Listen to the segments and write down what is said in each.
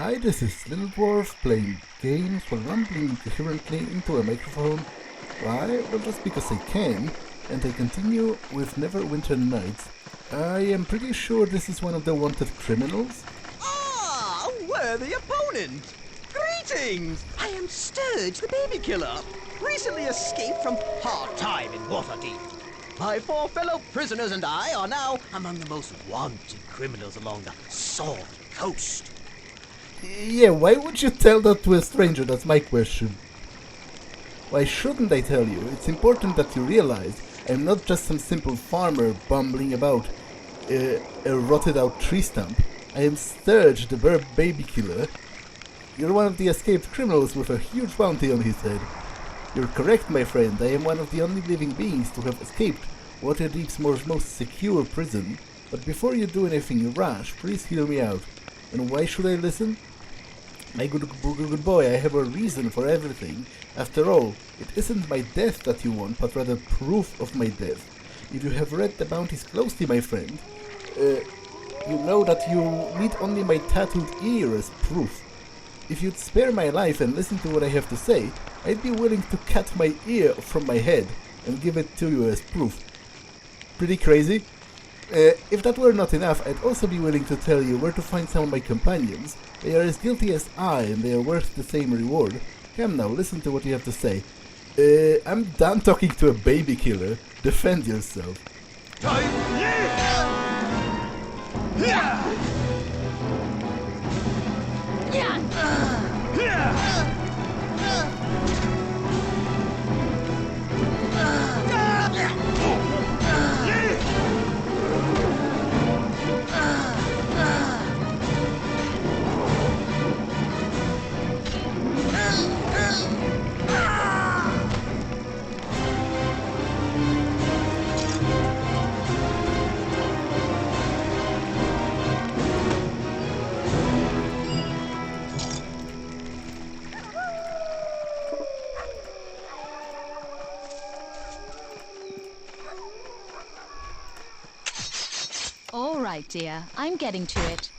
Hi, this is Little Dwarf playing games while rambling incoherently into a microphone. Why? Well, just because I can, and I continue with Neverwinter Nights. I am pretty sure this is one of the wanted criminals. Ah, a worthy opponent! Greetings! I am Sturge, the baby killer. Recently escaped from hard time in Waterdeep. My 4 fellow prisoners and I are now among the most wanted criminals along the Sword Coast. Yeah, why would you tell that to a stranger? That's my question. Why shouldn't I tell you? It's important that you realize I'm not just some simple farmer bumbling about a rotted out tree stump. I am Sturge, the baby killer. You're one of the escaped criminals with a huge bounty on his head. You're correct, my friend. I am one of the only living beings to have escaped Waterdeep's most secure prison. But before you do anything rash, please hear me out. And why should I listen? My good boy, I have a reason for everything. After all, it isn't my death that you want, but rather proof of my death. If you have read the bounties closely, my friend, you know that you need only my tattooed ear as proof. If you'd spare my life and listen to what I have to say, I'd be willing to cut my ear from my head and give it to you as proof. Pretty crazy? If that were not enough, I'd also be willing to tell you where to find some of my companions. They are as guilty as I, and they are worth the same reward. Come now, listen to what you have to say. I'm done talking to a baby killer. Defend yourself. All right, dear. I'm getting to it.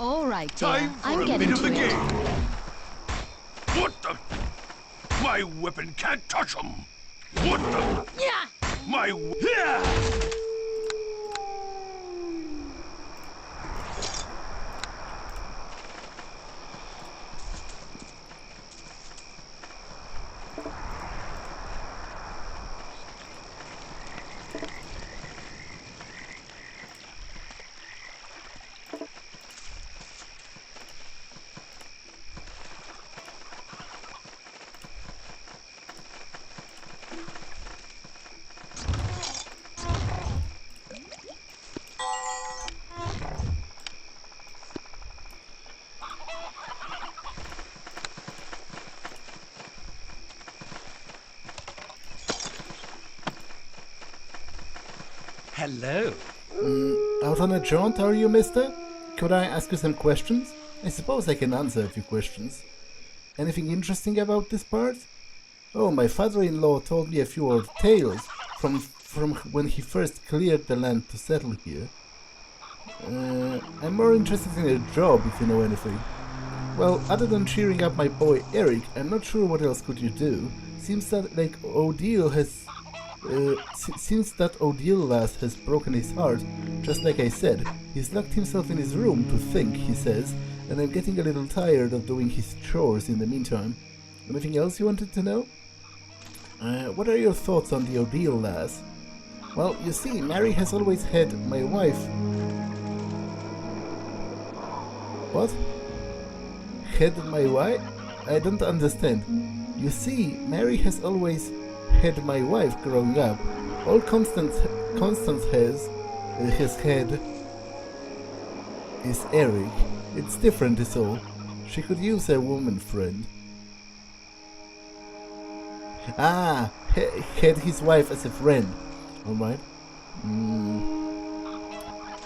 All right, dear. Time for I'm a getting bit of to the it. game. What the? My weapon can't touch him. What the? Yeah. My yeah. Hello. Out on a jaunt, are you, mister? Could I ask you some questions? I suppose I can answer a few questions. Anything interesting about this part? Oh, my father-in-law told me a few old tales from when he first cleared the land to settle here. I'm more interested in a job, if you know anything. Well, other than cheering up my boy Eric, I'm not sure what else could you do. Seems that Odile lass has broken his heart, just like I said. He's locked himself in his room to think, he says, and I'm getting a little tired of doing his chores in the meantime. Anything else you wanted to know? What are your thoughts on the Odile lass? Well, you see, Mary has always had my wife... What? Had my wife? I don't understand. You see, Mary has always had my wife growing up. All Constance has had is Eric. It's different is all. She could use a woman friend. Ah, had his wife as a friend. Alright.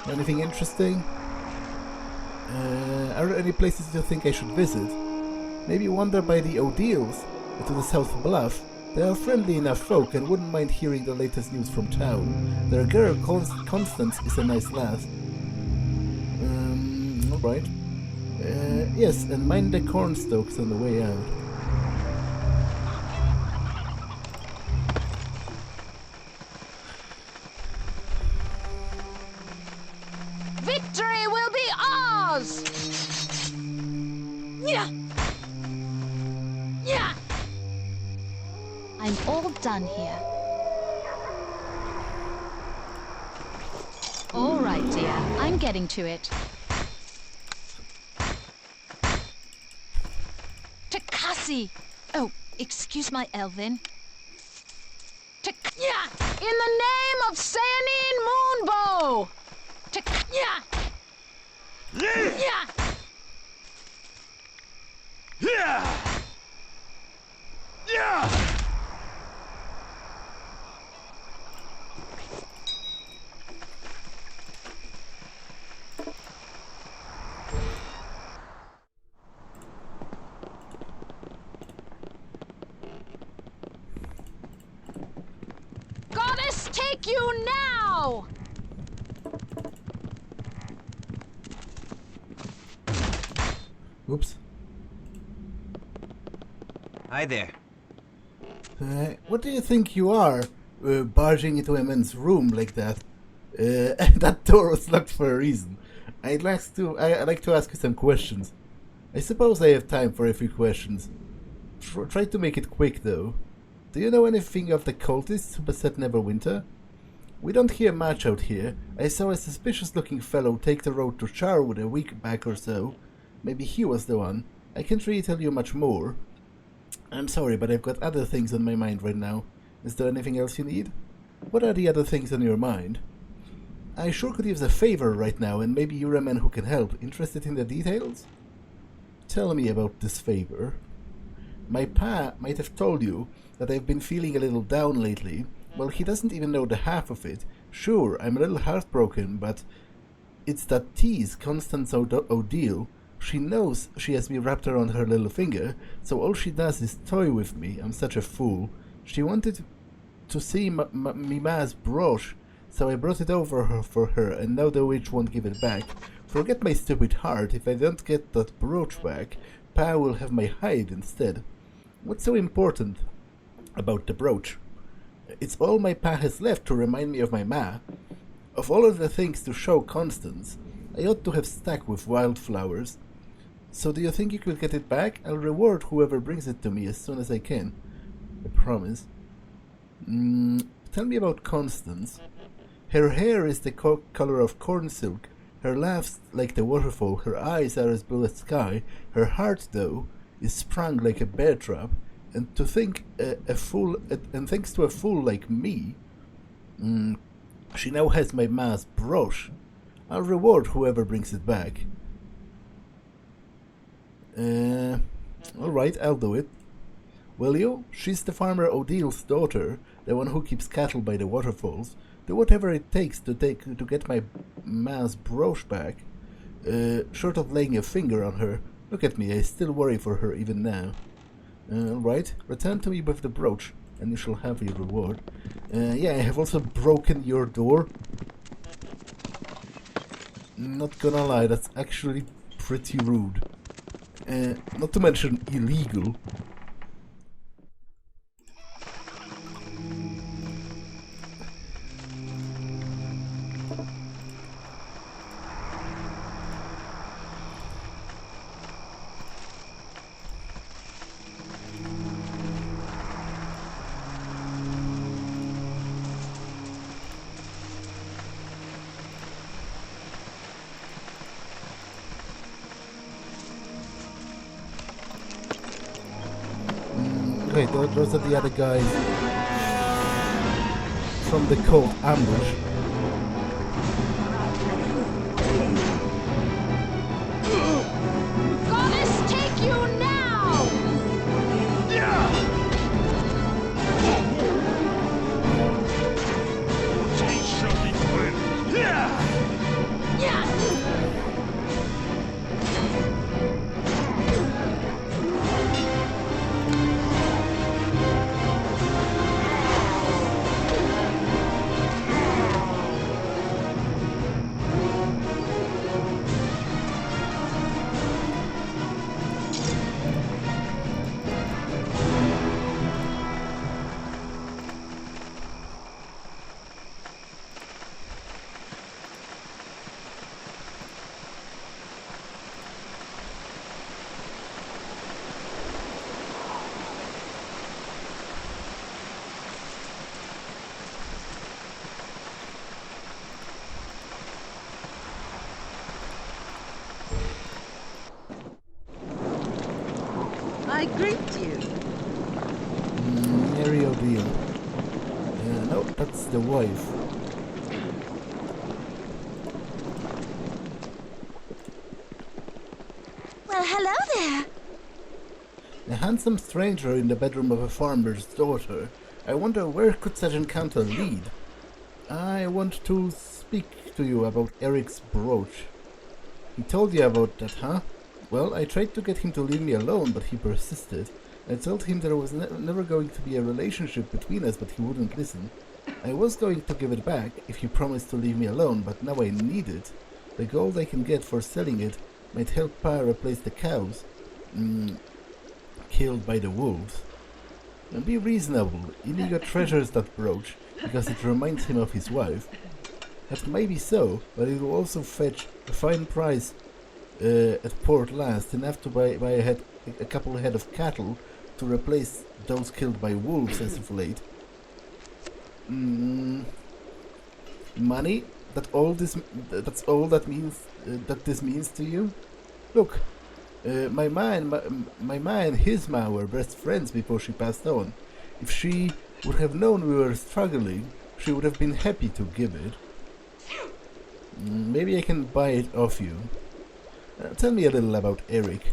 Anything interesting? Are there any places you think I should visit? Maybe wander by the O'Deals to the South Bluff. They are friendly enough folk and wouldn't mind hearing the latest news from town. Their girl, Constance, is a nice lass. Alright. Yes, and mind the cornstalks on the way out. Victory will be ours! Yeah! Yeah! I'm all done here. All right, dear. I'm getting to it. Takasi! Oh, excuse my elven. Yeah! In the name of Sayanine Moonbow! Yeah! Yeah! Yeah! Yeah! Goddess, take you now! Oops. Hi there. What do you think you are, barging into a man's room like that? That door was locked for a reason. I'd like to ask you some questions. I suppose I have time for a few questions. Try to make it quick, though. Do you know anything of the cultists who beset Neverwinter? We don't hear much out here. I saw a suspicious-looking fellow take the road to Charwood a week back or so. Maybe he was the one. I can't really tell you much more. I'm sorry, but I've got other things on my mind right now. Is there anything else you need? What are the other things on your mind? I sure could use a favor right now, and maybe you're a man who can help. Interested in the details? Tell me about this favor. My pa might have told you that I've been feeling a little down lately. Well, he doesn't even know the half of it. Sure, I'm a little heartbroken, but it's that tease, Constance O'Deal. She knows she has me wrapped around her little finger, so all she does is toy with me. I'm such a fool. She wanted to see me ma's brooch, so I brought it over for her, and now the witch won't give it back. Forget my stupid heart. If I don't get that brooch back, Pa will have my hide instead. What's so important about the brooch? It's all my pa has left to remind me of my ma. Of all of the things to show Constance, I ought to have stuck with wildflowers. So do you think you could get it back? I'll reward whoever brings it to me as soon as I can. I promise. Tell me about Constance. Her hair is the color of corn silk. Her laugh's like the waterfall. Her eyes are as blue as sky. Her heart, though, is sprung like a bear trap. And to think thanks to a fool like me, she now has my ma's brooch. I'll reward whoever brings it back. Alright, I'll do it. Will you? She's the farmer O'Deal's daughter, the one who keeps cattle by the waterfalls. Do whatever it takes to get my ma's brooch back. Short of laying a finger on her. Look at me, I still worry for her even now. Alright, return to me with the brooch, and you shall have your reward. Yeah, I have also broken your door. Not gonna lie, that's actually pretty rude. Not to mention illegal. Okay, those are the other guys from the cult ambush. I greet you? Mary O'Deal. No, that's the wife. Well, hello there. A handsome stranger in the bedroom of a farmer's daughter. I wonder where could such encounter lead? I want to speak to you about Eric's brooch. He told you about that, huh? Well, I tried to get him to leave me alone, but he persisted. I told him there was never going to be a relationship between us, but he wouldn't listen. I was going to give it back if he promised to leave me alone, but now I need it. The gold I can get for selling it might help Pa replace the cows killed by the wolves. And be reasonable. Inigo treasures that brooch because it reminds him of his wife. That may be so, but it will also fetch a fine price at port last, enough to buy a couple head of cattle to replace those killed by wolves as of late. Money? That's all that this means to you? Look, my ma and his ma were best friends before she passed on. If she would have known we were struggling, she would have been happy to give it. Maybe I can buy it off you. Tell me a little about Eric.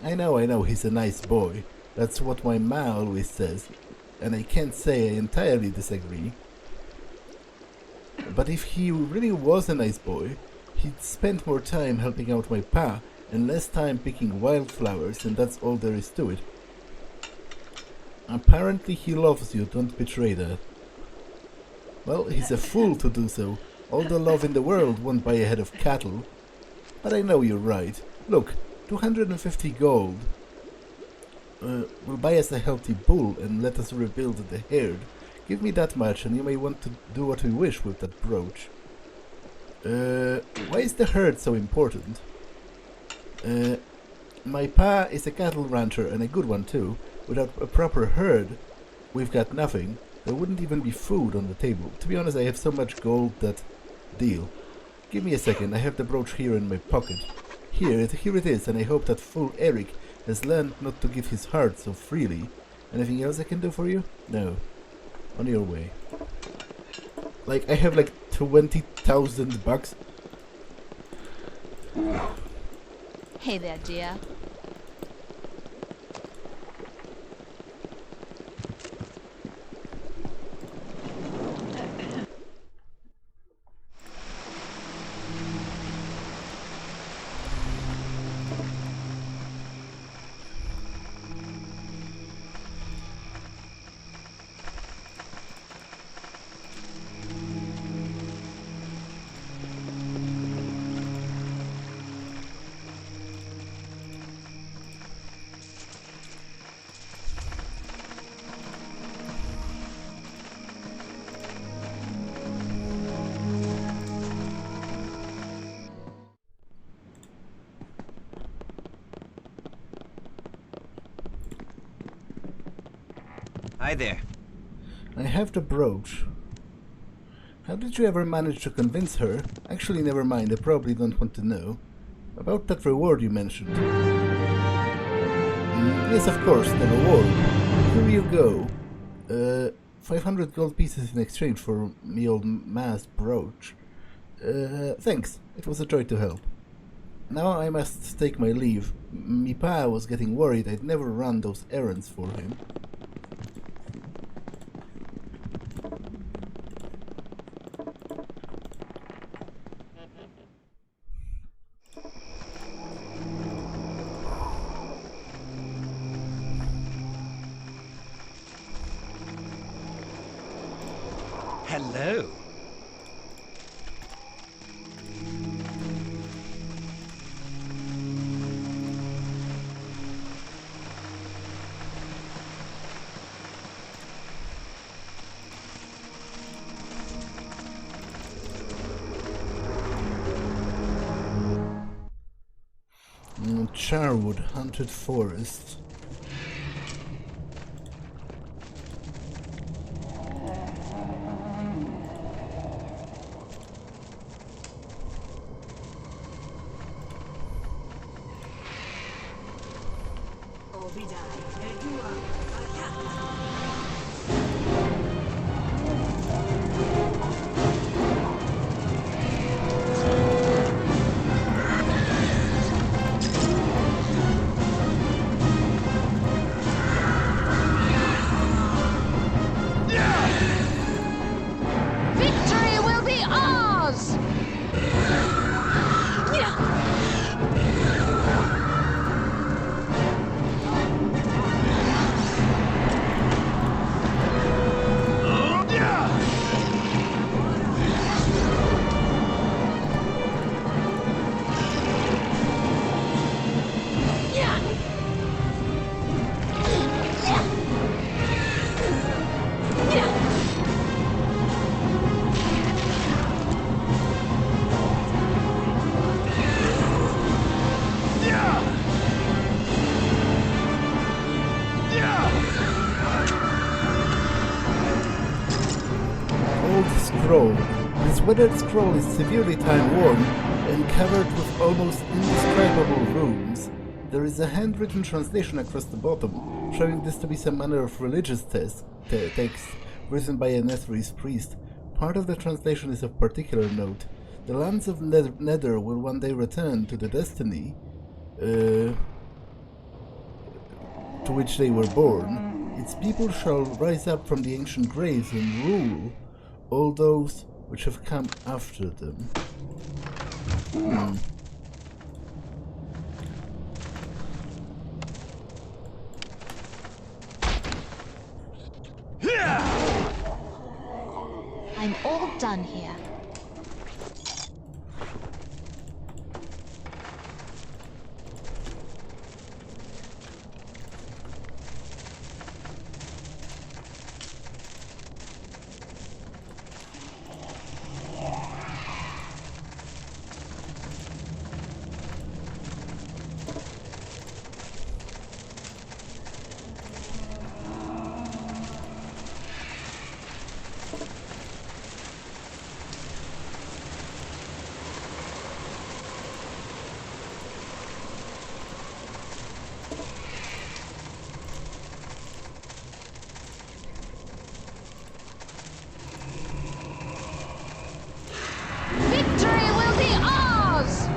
I know, he's a nice boy. That's what my ma always says, and I can't say I entirely disagree. But if he really was a nice boy, he'd spend more time helping out my pa and less time picking wildflowers, and that's all there is to it. Apparently he loves you, don't betray that. Well, he's a fool to do so. All the love in the world won't buy a head of cattle. But I know you're right. Look, 250 gold will buy us a healthy bull and let us rebuild the herd. Give me that much and you may want to do what you wish with that brooch. Why is the herd so important? My pa is a cattle rancher and a good one too. Without a proper herd, we've got nothing. There wouldn't even be food on the table. To be honest, I have so much gold that... Deal. Give me a second, I have the brooch here in my pocket. Here it is, and I hope that fool Eric has learned not to give his heart so freely. Anything else I can do for you? No. On your way. Like, I have like 20,000 bucks. Hey there, dear. Hi there. I have the brooch. How did you ever manage to convince her? Actually, never mind, I probably don't want to know. About that reward you mentioned. Yes, of course, the reward. Here you go. 500 gold pieces in exchange for me old ma's brooch. Thanks, it was a joy to help. Now I must take my leave. Me pa was getting worried I'd never run those errands for him. Hello. Charwood, Haunted Forest. Victory will be ours! Old scroll. This weathered scroll is severely time-worn and covered with almost indescribable runes. There is a handwritten translation across the bottom, showing this to be some manner of religious text written by a Netherese priest. Part of the translation is of particular note. The lands of Nether will one day return to the destiny to which they were born. Its people shall rise up from the ancient graves and rule all those which have come after them. I'm all done here. Victory will be ours!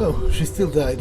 Oh, she still died.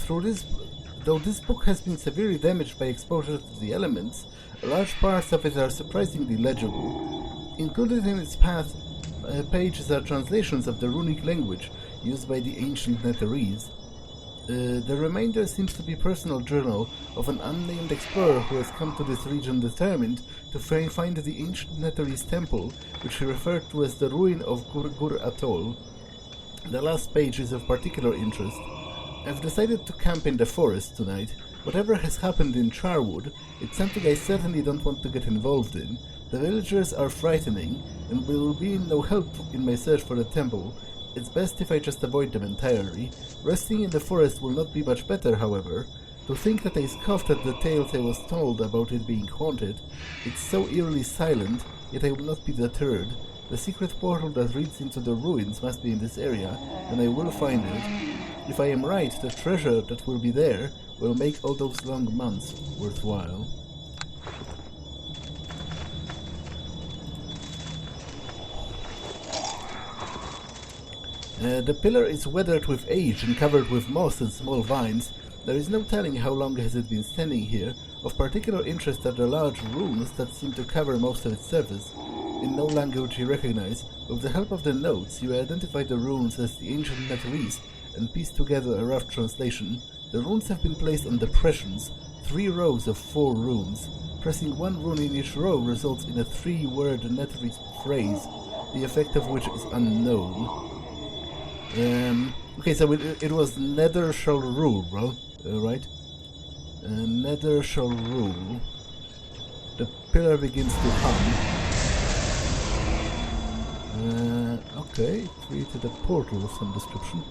Though this book has been severely damaged by exposure to the elements, large parts of it are surprisingly legible. Included in its pages are translations of the runic language used by the ancient Netherese. The remainder seems to be personal journal of an unnamed explorer who has come to this region determined to find the ancient Netherese temple, which he referred to as the ruin of Gurgur Atoll. The last page is of particular interest. I've decided to camp in the forest tonight. Whatever has happened in Charwood, it's something I certainly don't want to get involved in. The villagers are frightening, and will be no help in my search for the temple. It's best if I just avoid them entirely. Resting in the forest will not be much better, however. To think that I scoffed at the tales I was told about it being haunted. It's so eerily silent, yet I will not be deterred. The secret portal that leads into the ruins must be in this area, and I will find it. If I am right, the treasure that will be there will make all those long months worthwhile. The pillar is weathered with age and covered with moss and small vines. There is no telling how long has it been standing here. Of particular interest are the large runes that seem to cover most of its surface. In no language you recognize, with the help of the notes you identify the runes as the ancient Netherese and piece together a rough translation. The runes have been placed on depressions, 3 rows of 4 runes. Pressing 1 rune in each row results in a 3-word Netherese phrase, the effect of which is unknown. Okay, so it was Nether shall rule, bro, right? Nether shall rule. The pillar begins to hum. Okay, created a portal of some description.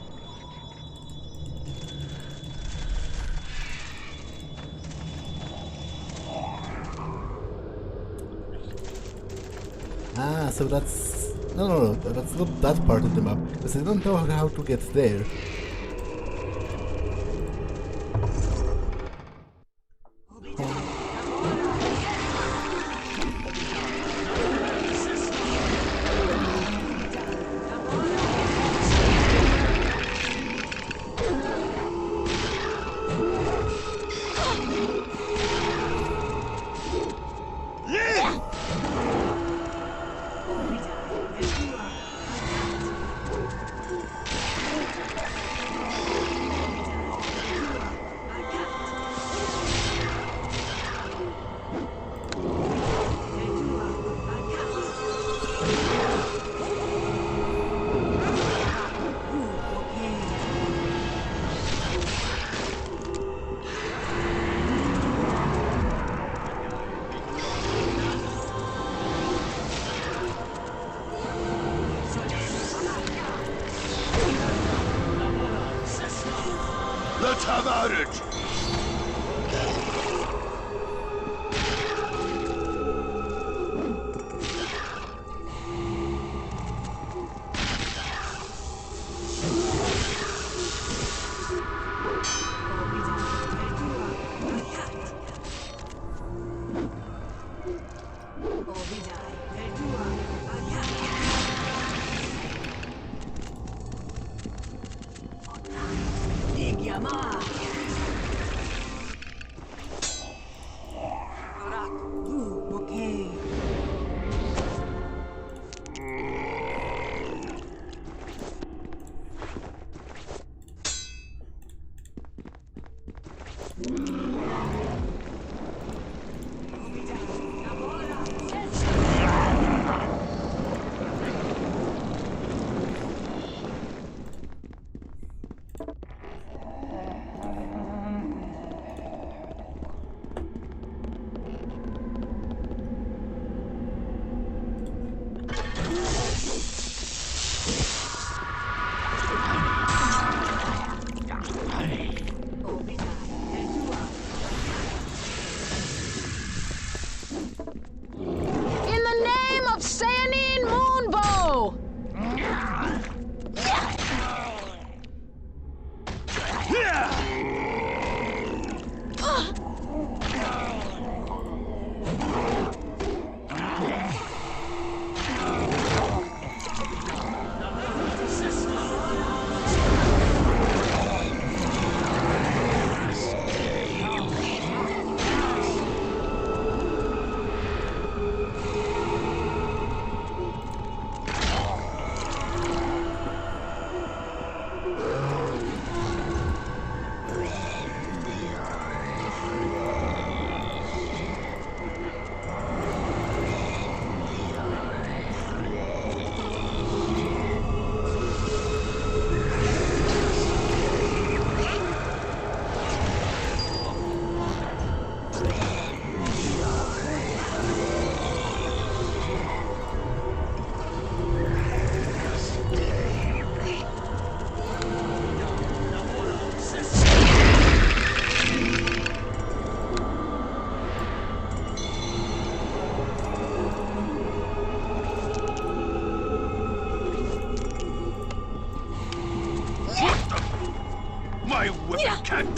Ah, so that's... No, that's not that part of the map, because I don't know how to get there. Let's have at it!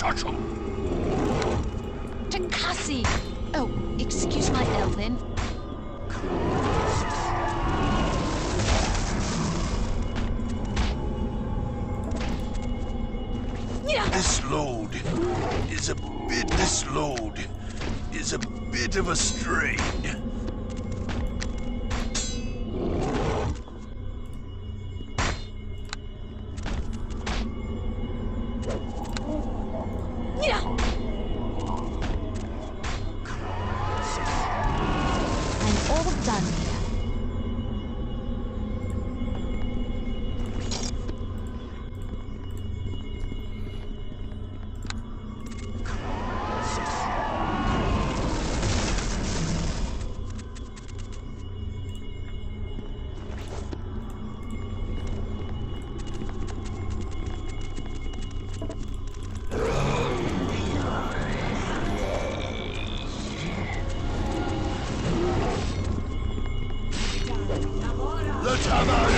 touch 'em. Takasi! Oh, excuse my elven. This load is a bit of a strain. I'm all done here. Let's have at it!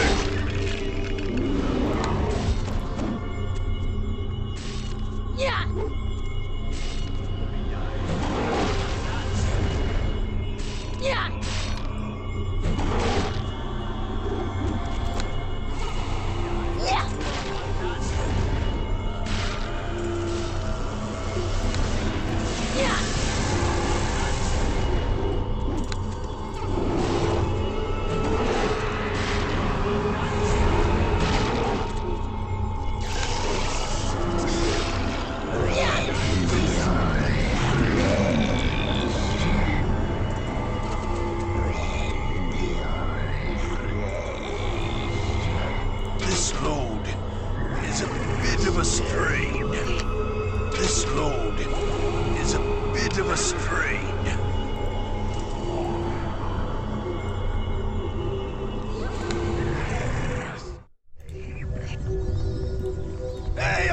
Yeah! Yeah! Yeah! Yeah! This load is a bit of a strain. This load is a bit of a strain. Hey,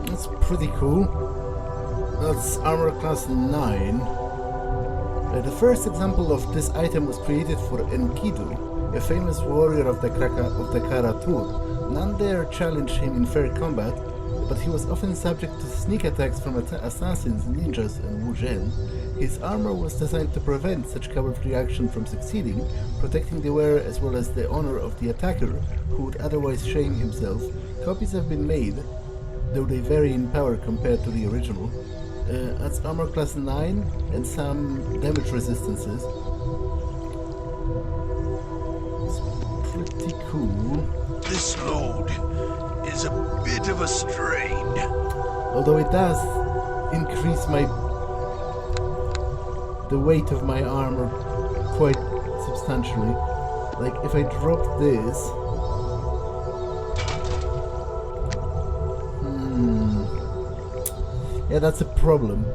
That's pretty cool. That's armor class 9. The first example of this item was created for Enkidu, a famous warrior of the Karatur. None dare challenge him in fair combat, but he was often subject to sneak attacks from assassins, ninjas, and Wujen. His armor was designed to prevent such cowardly action from succeeding, protecting the wearer as well as the honor of the attacker, who would otherwise shame himself. Copies have been made, though they vary in power compared to the original. That's armor class 9 and some damage resistances. It's pretty cool. this load is a bit of a strain. Although it does increase the weight of my armor quite substantially. Like if I drop this, yeah, that's a problem.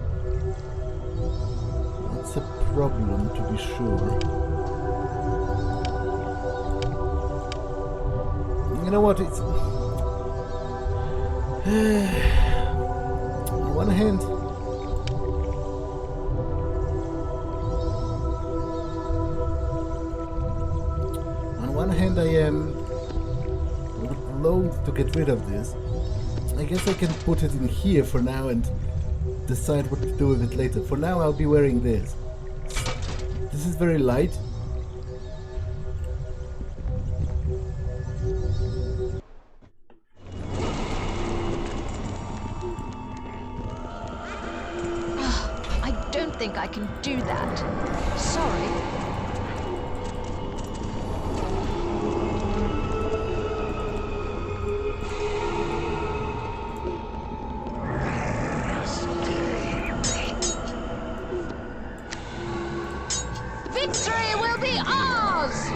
That's a problem, to be sure. You know what? It's on one hand, I am loath to get rid of this. I guess I can put it in here for now and decide what to do with it later. For now, I'll be wearing this. This is very light. I don't think I can do that. Sorry. Victory will be ours!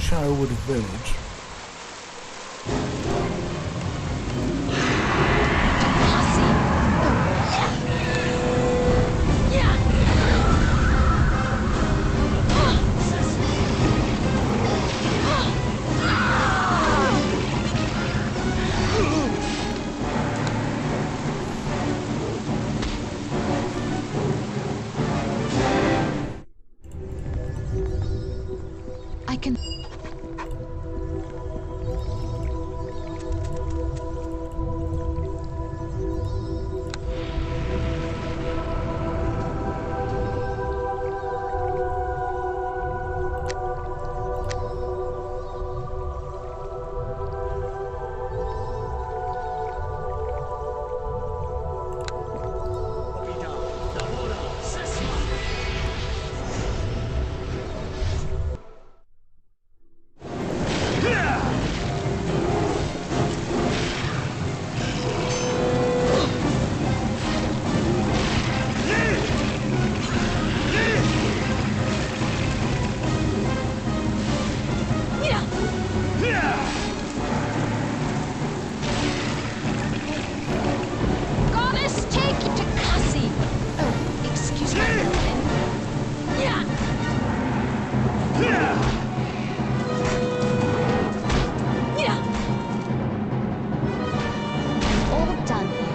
Charwood village. I can... Goddess, take it to Cassie. Oh, excuse me. Yeah. Yeah. All done here.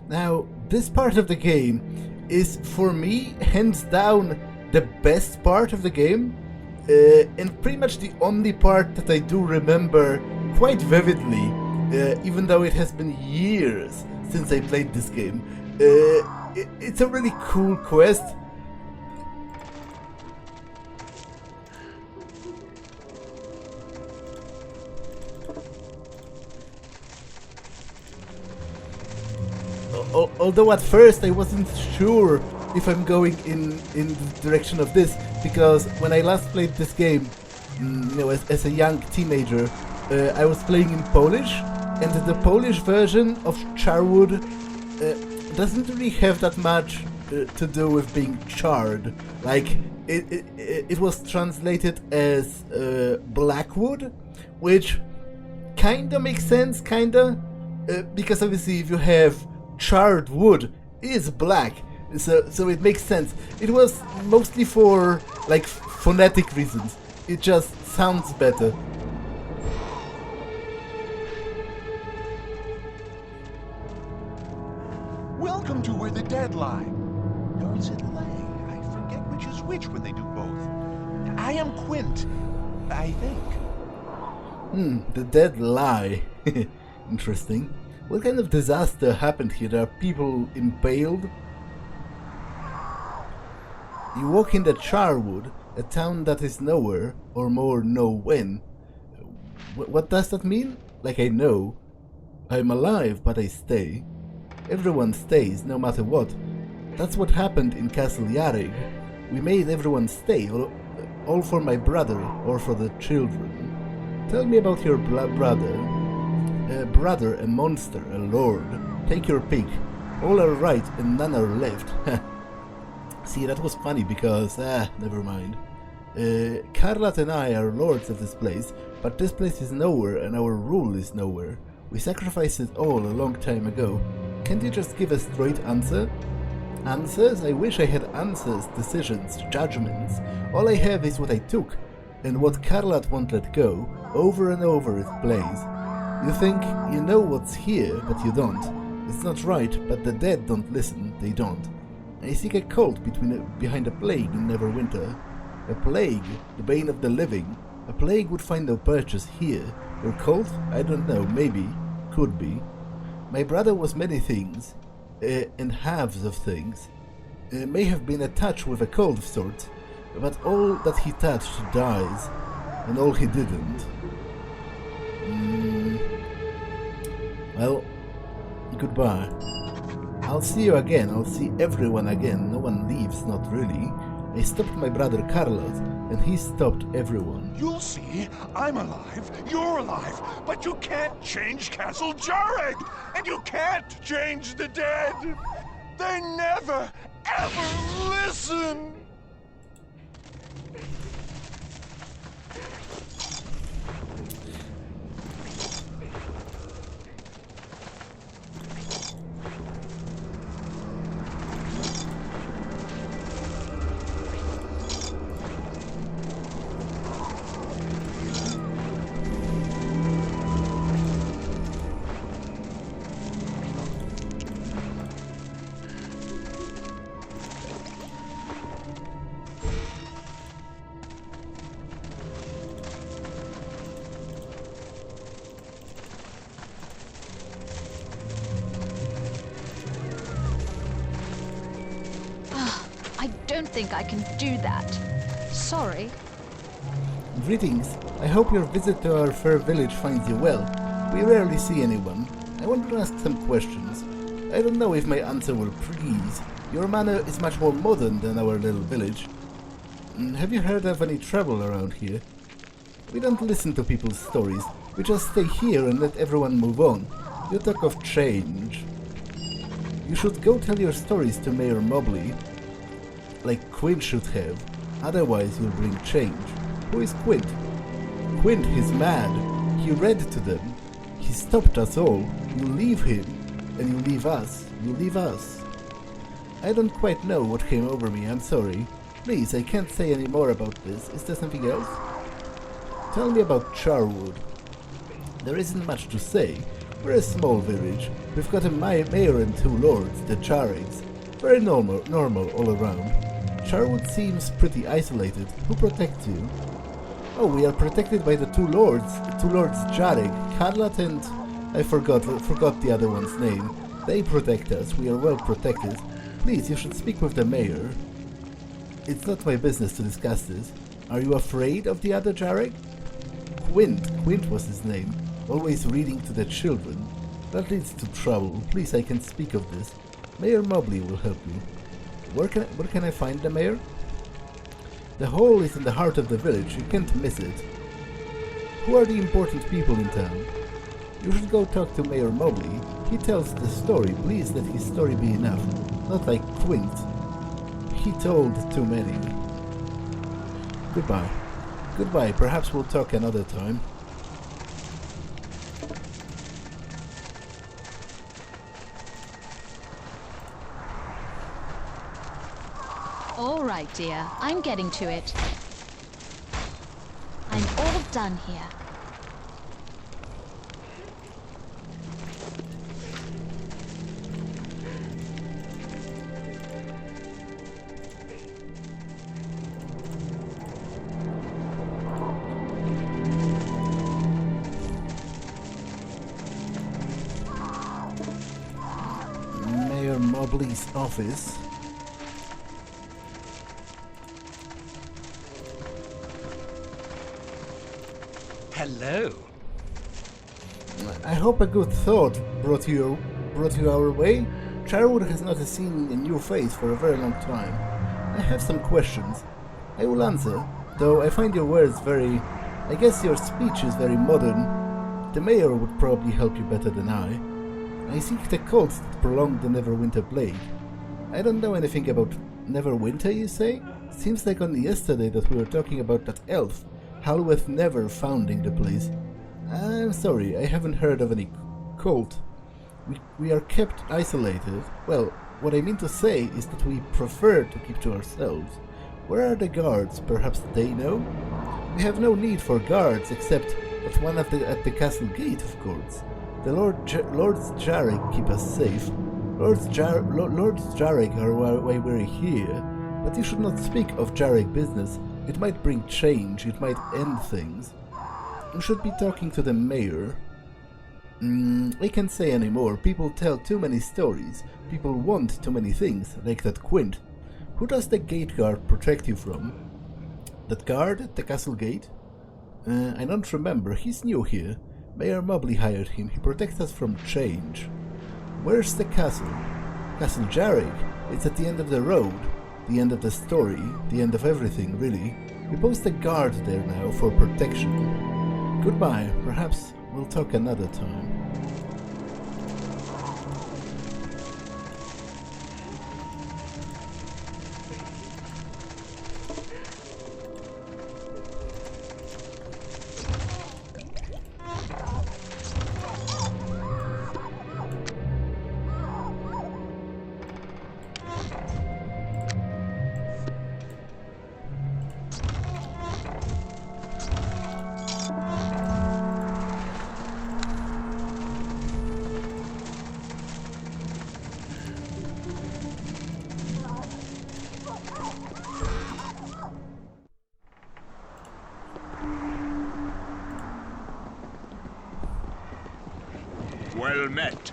Now, this part of the game is, for me, hands down the best part of the game, and pretty much the only part that I do remember quite vividly, even though it has been years since I played this game. It's a really cool quest. Although at first I wasn't sure if I'm going in the direction of this, because when I last played this game, as a young teenager, I was playing in Polish, and the Polish version of Charwood doesn't really have that much to do with being charred. Like, it was translated as Blackwood, which kinda makes sense, because obviously if you have charred wood, it is black, so it makes sense. It was mostly for like phonetic reasons. It just sounds better. Welcome to Where the Dead Lie. Or is it lay? I forget which is which when they do both. I am Quint, I think. The dead lie. Interesting. What kind of disaster happened here? Are people impaled? You walk into Charwood, a town that is nowhere, or more know when. What does that mean? Like I know. I'm alive, but I stay. Everyone stays, no matter what. That's what happened in Castle Yarig. We made everyone stay, all for my brother, or for the children. Tell me about your brother. A brother, a monster, a lord. Take your pick. All are right and none are left. See, that was funny because... never mind. Carlat and I are lords of this place, but this place is nowhere and our rule is nowhere. We sacrificed it all a long time ago. Can't you just give a straight answer? Answers? I wish I had answers, decisions, judgments. All I have is what I took, and what Carlat won't let go. Over and over it plays. You think you know what's here, but you don't. It's not right, but the dead don't listen, they don't. I seek a cult behind a plague in Neverwinter. A plague, the bane of the living. A plague would find no purchase here. Your cult? I don't know, maybe. Could be. My brother was many things, and halves of things. May have been attached with a cult of sorts, but all that he touched dies, and all he didn't. Well, goodbye. I'll see you again, I'll see everyone again, no one leaves, not really. I stopped my brother Carlos, and he stopped everyone. You'll see, I'm alive, you're alive, but you can't change Castle Jareg, and you can't change the dead. They never, ever listen. I don't think I can do that. Sorry. Greetings. I hope your visit to our fair village finds you well. We rarely see anyone. I want to ask some questions. I don't know if my answer will please. Your manor is much more modern than our little village. Have you heard of any trouble around here? We don't listen to people's stories. We just stay here and let everyone move on. You talk of change. You should go tell your stories to Mayor Mobley, like Quint should have. Otherwise you'll bring change. Who is Quint? Quint, he's mad. He read to them. He stopped us all. You leave him, and you leave us. You leave us. I don't quite know what came over me, I'm sorry. Please, I can't say any more about this. Is there something else? Tell me about Charwood. There isn't much to say. We're a small village. We've got a mayor and 2 lords, the Charegs. Very normal all around. Charwood seems pretty isolated. Who protects you? Oh, we are protected by the 2 lords Jareg, Carlat and... I forgot the other one's name. They protect us. We are well protected. Please, you should speak with the mayor. It's not my business to discuss this. Are you afraid of the other Jareg? Quint was his name. Always reading to the children. That leads to trouble. Please, I can speak of this. Mayor Mobley will help you. Where can I find the mayor? The hall is in the heart of the village. You can't miss it. Who are the important people in town? You should go talk to Mayor Mobley. He tells the story. Please let his story be enough. Not like Quint. He told too many. Goodbye. Goodbye. Perhaps we'll talk another time. All right, dear. I'm getting to it. I'm all done here. Obli's office. Hello. I hope a good thought brought you our way. Charwood has not seen a new face for a very long time. I have some questions. I will answer, though I find your words very... I guess your speech is very modern. The mayor would probably help you better than I. I seek the cult that prolonged the Neverwinter plague. I don't know anything about Neverwinter, you say? Seems like only yesterday that we were talking about that elf, Halweth Never, founding the place. I'm sorry, I haven't heard of any cult. We are kept isolated. Well, what I mean to say is that we prefer to keep to ourselves. Where are the guards? Perhaps they know? We have no need for guards, except that one at the castle gate, of course. The Lords Jarek keep us safe. Lords Jarek are why we're here. But you should not speak of Jarek business. It might bring change, it might end things. You should be talking to the mayor. I can't say anymore. People tell too many stories. People want too many things, like that Quint. Who does the gate guard protect you from? That guard at the castle gate? I don't remember. He's new here. Mayor Mobley hired him. He protects us from change. Where's the castle? Castle Jarek. It's at the end of the road. The end of the story. The end of everything, really. We post a guard there now for protection. Goodbye. Perhaps we'll talk another time. Well met.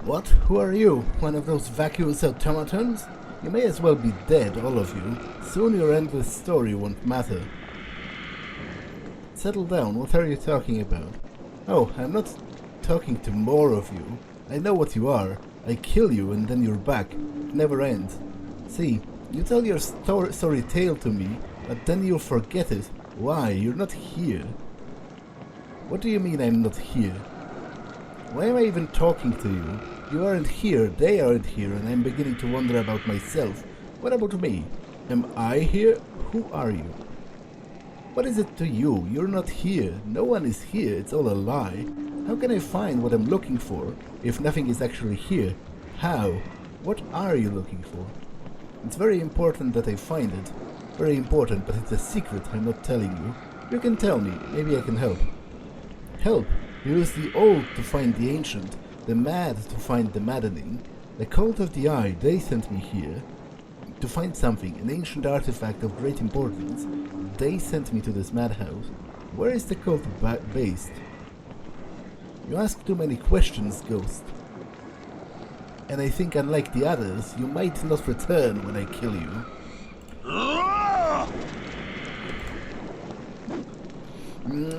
What? Who are you? One of those vacuous automatons? You may as well be dead, all of you. Soon your endless story won't matter. Settle down, what are you talking about? Oh, I'm not talking to more of you. I know what you are. I kill you and then you're back. It never ends. See, you tell your sorry tale to me, but then you'll forget it. Why? You're not here. What do you mean I'm not here? Why am I even talking to you? You aren't here, they aren't here, and I'm beginning to wonder about myself. What about me? Am I here? Who are you? What is it to you? You're not here. No one is here. It's all a lie. How can I find what I'm looking for if nothing is actually here? How? What are you looking for? It's very important that I find it. Very important, but it's a secret I'm not telling you. You can tell me. Maybe I can help. Help! You use the old to find the ancient, the mad to find the maddening. The cult of the eye, they sent me here to find something, an ancient artifact of great importance. They sent me to this madhouse. Where is the cult based? You ask too many questions, Ghost. And I think unlike the others, you might not return when I kill you.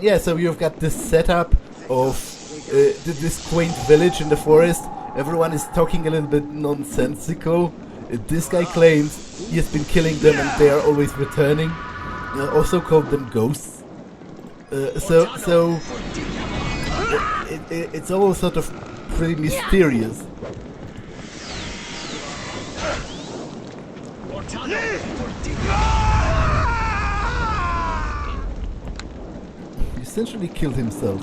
Yeah, so you've got this setup of this quaint village in the forest. Everyone is talking a little bit nonsensical. This guy claims he has been killing them and they are always returning. Also called them ghosts. It's all sort of pretty mysterious. He essentially killed himself.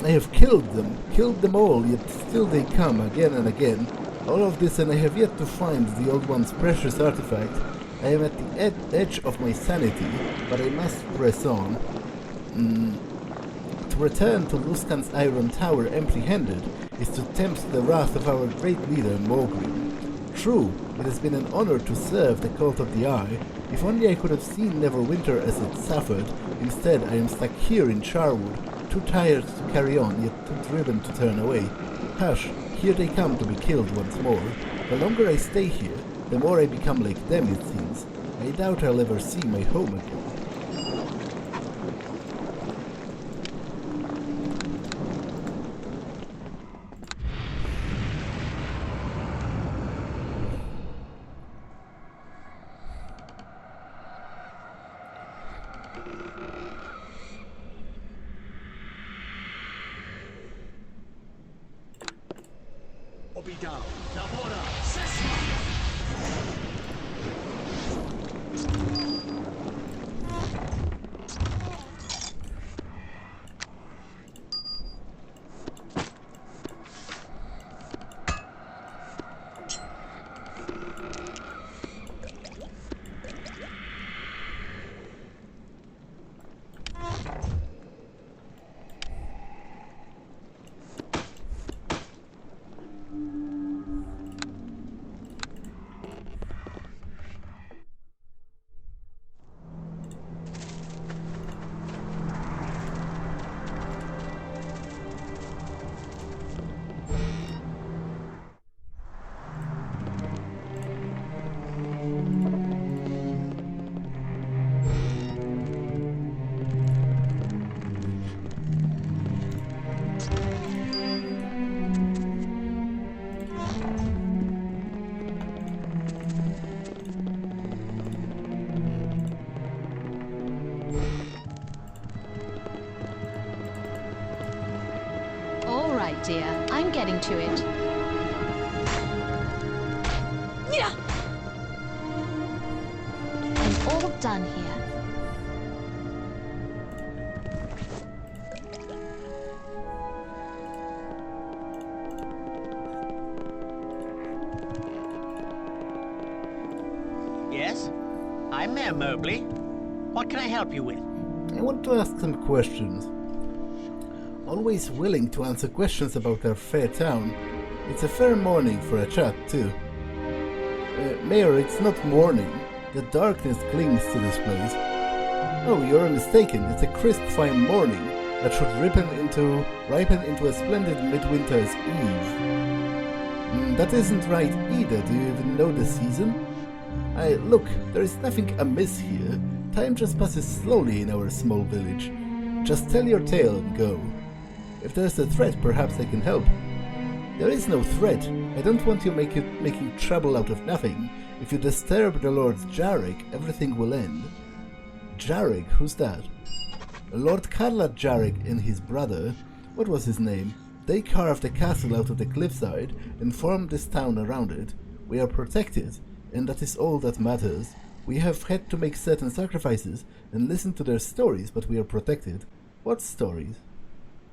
I have killed them all, yet still they come again and again. All of this, and I have yet to find the Old One's precious artifact. I am at the edge of my sanity, but I must press on. To return to Luskan's Iron Tower empty-handed is to tempt the wrath of our great leader, Mogrim. True, it has been an honor to serve the Cult of the Eye. If only I could have seen Neverwinter as it suffered. Instead, I am stuck here in Charwood. Too tired to carry on, yet too driven to turn away. Hush, here they come to be killed once more. The longer I stay here, the more I become like them, it seems. I doubt I'll ever see my home again. Dear, I'm getting to it. Yeah. I'm all done here. Yes? I'm Mayor Mobley. What can I help you with? I want to ask some questions. Always willing to answer questions about our fair town. It's a fair morning for a chat, too. Mayor, it's not morning. The darkness clings to this place. Oh, you're mistaken. It's a crisp, fine morning that should ripen into a splendid midwinter's eve. That isn't right either. Do you even know the season? Look, there is nothing amiss here. Time just passes slowly in our small village. Just tell your tale and go. If there's a threat, perhaps I can help. There is no threat. I don't want you making trouble out of nothing. If you disturb the Lord Jarek, everything will end. Jarek? Who's that? Lord Carla Jarek and his brother, what was his name? They carved a castle out of the cliffside and formed this town around it. We are protected, and that is all that matters. We have had to make certain sacrifices and listen to their stories, but we are protected. What stories?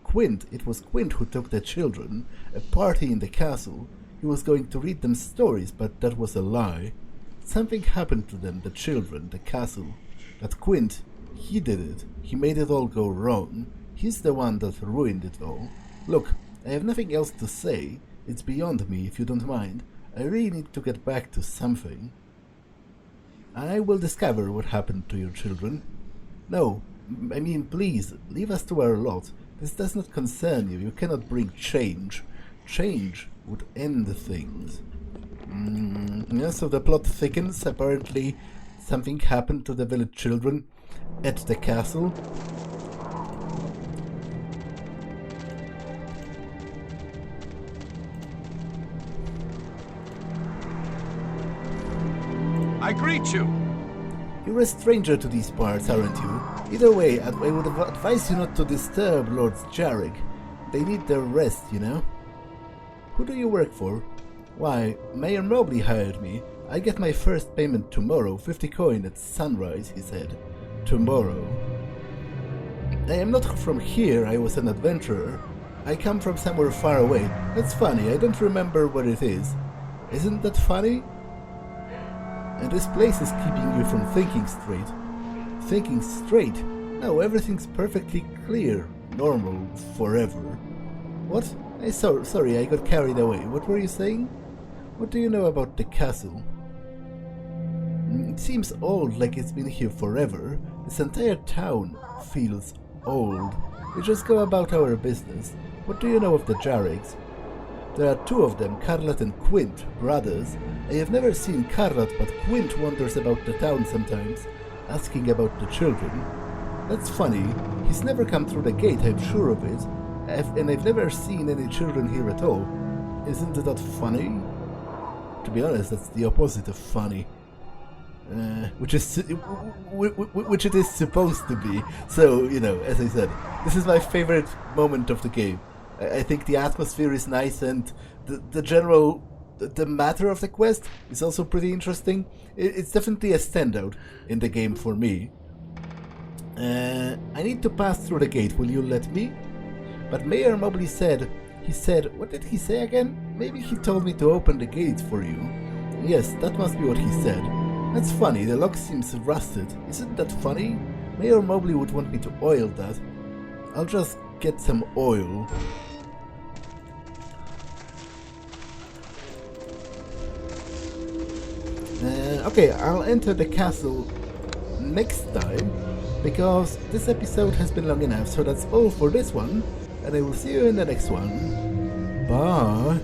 Quint, it was Quint who took the children, a party in the castle. He was going to read them stories, but that was a lie. Something happened to them, the children, the castle. That Quint, he did it. He made it all go wrong. He's the one that ruined it all. Look, I have nothing else to say. It's beyond me, if you don't mind. I really need to get back to something. I will discover what happened to your children. No, I mean, please, leave us to our lot. This does not concern you. You cannot bring change. Change would end things. Yeah, so the plot thickens. Apparently, something happened to the village children at the castle. I greet you. You're a stranger to these parts, aren't you? Either way, I would advise you not to disturb Lord Jarek. They need their rest, you know? Who do you work for? Why, Mayor Mobley hired me. I get my first payment tomorrow, 50 coin at sunrise, he said. Tomorrow. I am not from here, I was an adventurer. I come from somewhere far away. That's funny, I don't remember what it is. Isn't that funny? And this place is keeping you from thinking straight. Thinking straight? No, everything's perfectly clear, normal, forever. What? Sorry, I got carried away. What were you saying? What do you know about the castle? It seems old, like it's been here forever. This entire town feels old. We just go about our business. What do you know of the Jarrigs? There are two of them, Carlat and Quint, brothers. I have never seen Carlat, but Quint wanders about the town sometimes, asking about the children. That's funny. He's never come through the gate, I'm sure of it. And I've never seen any children here at all. Isn't that funny? To be honest, that's the opposite of funny. Which it is supposed to be. So, you know, as I said, this is my favorite moment of the game. I think the atmosphere is nice, and the matter of the quest is also pretty interesting. It's definitely a standout in the game for me. I need to pass through the gate. Will you let me? But Mayor Mobley said, what did he say again? Maybe he told me to open the gates for you. Yes, that must be what he said. That's funny, the lock seems rusted. Isn't that funny? Mayor Mobley would want me to oil that. I'll just get some oil. Okay, I'll enter the castle next time, because this episode has been long enough, so that's all for this one, and I will see you in the next one. Bye!